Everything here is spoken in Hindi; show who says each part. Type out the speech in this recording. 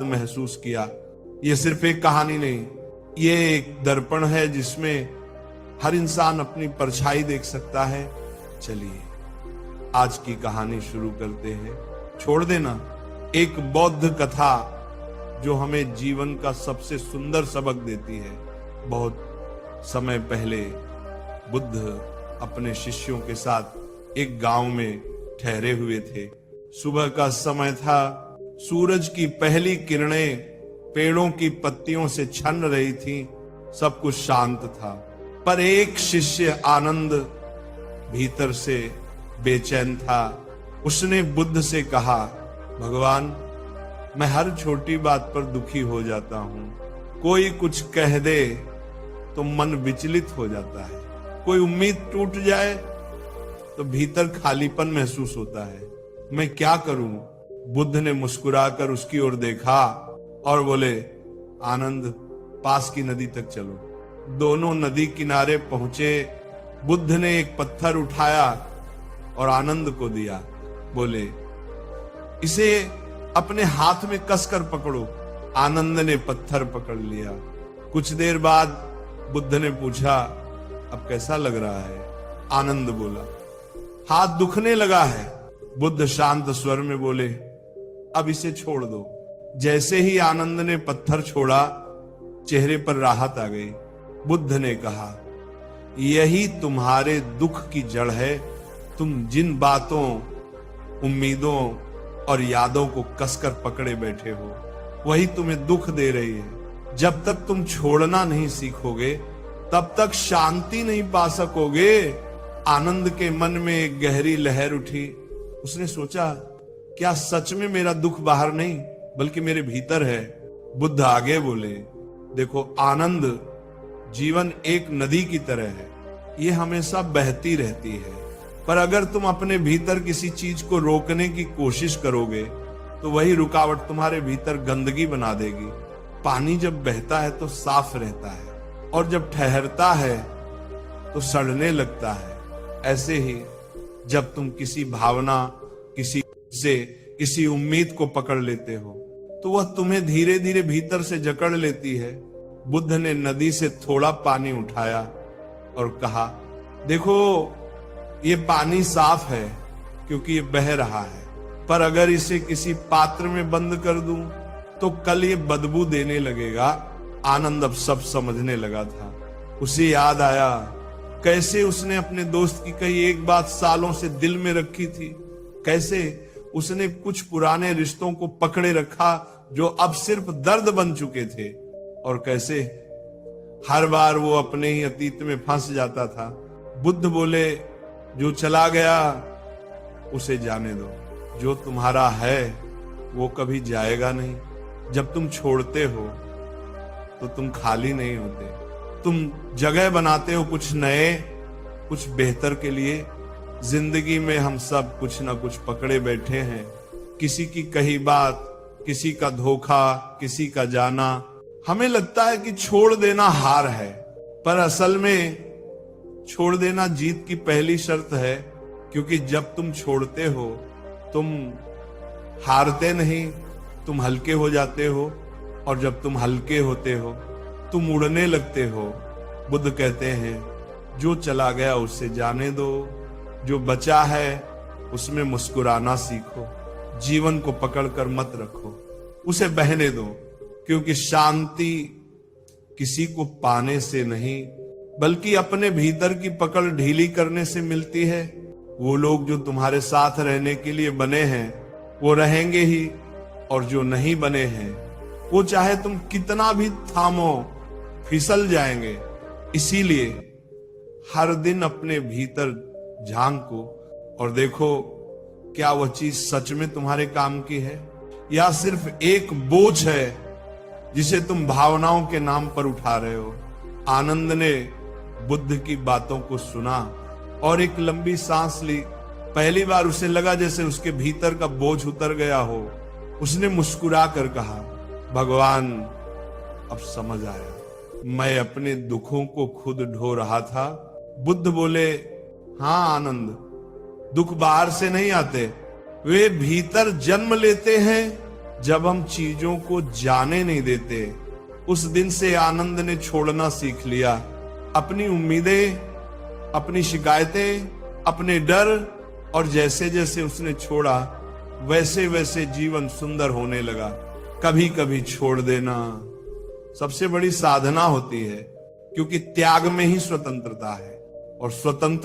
Speaker 1: महसूस किया। ये सिर्फ एक कहानी नहीं, ये एक दर्पण है जिसमें हर इंसान अपनी परछाई देख सकता है। चलिए आज की कहानी शुरू करते हैं। छोड़ देना, एक बौद्ध कथा जो हमें जीवन का सबसे सुंदर सबक देती है। बहुत समय पहले बुद्ध अपने शिष्यों के साथ एक गांव में ठहरे हुए थे। सुबह का समय था, सूरज की पहली किरणें पेड़ों की पत्तियों से छन रही थीं, सब कुछ शांत था। पर एक शिष्य आनंद भीतर से बेचैन था। उसने बुद्ध से कहा, भगवान, मैं हर छोटी बात पर दुखी हो जाता हूं। कोई कुछ कह दे तो मन विचलित हो जाता है, कोई उम्मीद टूट जाए तो भीतर खालीपन महसूस होता है। मैं क्या करूं? बुद्ध ने मुस्कुराकर उसकी ओर देखा और बोले, आनंद, पास की नदी तक चलो। दोनों नदी किनारे पहुंचे। बुद्ध ने एक पत्थर उठाया और आनंद को दिया। बोले, इसे अपने हाथ में कसकर पकड़ो। आनंद ने पत्थर पकड़ लिया। कुछ देर बाद बुद्ध ने पूछा, अब कैसा लग रहा है? आनंद बोला, हाथ दुखने लगा है। बुद्ध शांत स्वर में बोले, अब इसे छोड़ दो। जैसे ही आनंद ने पत्थर छोड़ा, चेहरे पर राहत आ गई। बुद्ध ने कहा, यही तुम्हारे दुख की जड़ है। तुम जिन बातों, उम्मीदों और यादों को कसकर पकड़े बैठे हो, वही तुम्हें दुख दे रही है। जब तक तुम छोड़ना नहीं सीखोगे, तब तक शांति नहीं पा सकोगे। आनंद के मन में एक गहरी लहर उठी। उसने सोचा, क्या सच में मेरा दुख बाहर नहीं बल्कि मेरे भीतर है? बुद्ध आगे बोले, देखो आनंद, जीवन एक नदी की तरह है। ये हमेशा बहती रहती है, पर अगर तुम अपने भीतर किसी चीज को रोकने की कोशिश करोगे तो वही रुकावट तुम्हारे भीतर गंदगी बना देगी। पानी जब बहता है तो साफ रहता है, और जब ठहरता है तो सड़ने लगता है। ऐसे ही जब तुम किसी भावना, किसी उम्मीद को पकड़ लेते हो तो वह तुम्हें धीरे धीरे भीतर से जकड़ लेती है। बुद्ध ने नदी से थोड़ा पानी उठाया और कहा, देखो ये पानी साफ है क्योंकि ये बह रहा है, पर अगर इसे किसी पात्र में बंद कर दूं तो कल ये बदबू देने लगेगा। आनंद अब सब समझने लगा था। उसे याद आया कैसे उसने अपने दोस्त की कही एक बात सालों से दिल में रखी थी, कैसे उसने कुछ पुराने रिश्तों को पकड़े रखा जो अब सिर्फ दर्द बन चुके थे, और कैसे हर बार वो अपने ही अतीत में फंस जाता था। बुद्ध बोले, जो चला गया उसे जाने दो। जो तुम्हारा है वो कभी जाएगा नहीं। जब तुम छोड़ते हो तो तुम खाली नहीं होते, तुम जगह बनाते हो कुछ नए, कुछ बेहतर के लिए। जिंदगी में हम सब कुछ ना कुछ पकड़े बैठे हैं। किसी की कही बात, किसी का धोखा, किसी का जाना। हमें लगता है कि छोड़ देना हार है, पर असल में छोड़ देना जीत की पहली शर्त है। क्योंकि जब तुम छोड़ते हो तुम हारते नहीं, तुम हल्के हो जाते हो, और जब तुम हल्के होते हो तुम उड़ने लगते हो। बुद्ध कहते हैं, जो चला गया उसे जाने दो, जो बचा है उसमें मुस्कुराना सीखो। जीवन को पकड़कर मत रखो, उसे बहने दो। क्योंकि शांति किसी को पाने से नहीं बल्कि अपने भीतर की पकड़ ढीली करने से मिलती है। वो लोग जो तुम्हारे साथ रहने के लिए बने हैं वो रहेंगे ही, और जो नहीं बने हैं वो चाहे तुम कितना भी थामो फिसल जाएंगे। इसीलिए हर दिन अपने भीतर झांको और देखो, क्या वह चीज सच में तुम्हारे काम की है या सिर्फ एक बोझ है जिसे तुम भावनाओं के नाम पर उठा रहे हो। आनंद ने बुद्ध की बातों को सुना और एक लंबी सांस ली। पहली बार उसे लगा जैसे उसके भीतर का बोझ उतर गया हो। उसने मुस्कुरा कर कहा, भगवान, अब समझ आया, मैं अपने दुखों को खुद ढो रहा था। बुद्ध बोले, हाँ आनंद, दुख बाहर से नहीं आते, वे भीतर जन्म लेते हैं। जब हम चीजों को जाने नहीं देते, उस दिन से आनंद ने छोड़ना सीख लिया। अपनी उम्मीदें, अपनी शिकायतें, अपने डर, और जैसे जैसे उसने छोड़ा वैसे वैसे जीवन सुंदर होने लगा। कभी कभी छोड़ देना सबसे बड़ी साधना होती है, क्योंकि त्याग में ही स्वतंत्रता है, और स्वतंत्र